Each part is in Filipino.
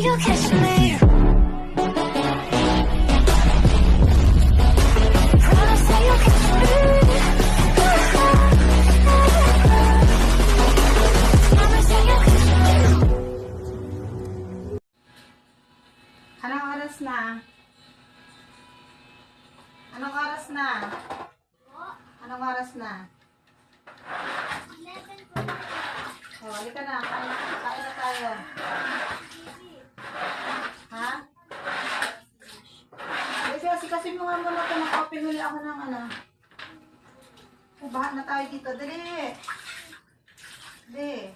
you'll catch me. Promise that you'll catch me. Promise that you'll catch me. Anong oras na? Anong oras na? Anong oras na? Oh, halika na. Kain na tayo. Ha? Kasi mo nga muna ito. Nakapin huli ako ng ano. Bahan na tayo dito. Dali. Dali.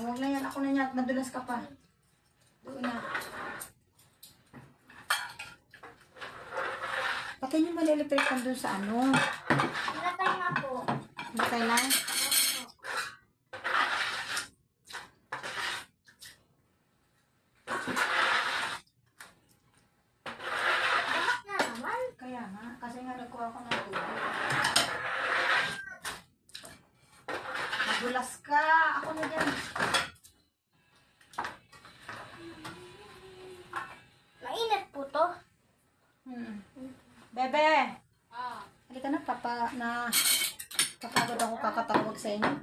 Huwag na yan. Ako na yan. Madulas ka pa. Doon na. Patay niyo malilipit ka doon sa ano. Natay na po. Patay na? Dapat na naman. Kaya nga. Kasi nga nagkuha ko ng tubig. Madulas ka. Ako na dyan. Mainit po to. Bebe! Halika na, papagod ako kakatawag sa inyo.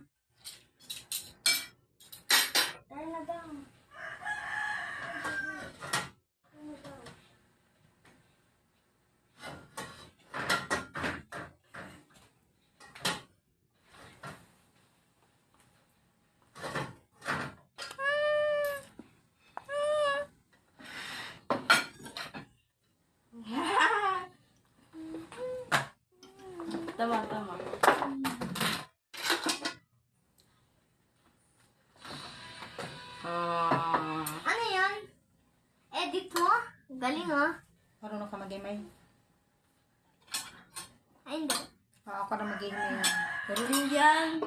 Tara na daw. Tama, tama. Ano yan? Edit mo? Galing oh. Marunong ka mag-email? Ay hindi. Ako na mag-email. Galing yan.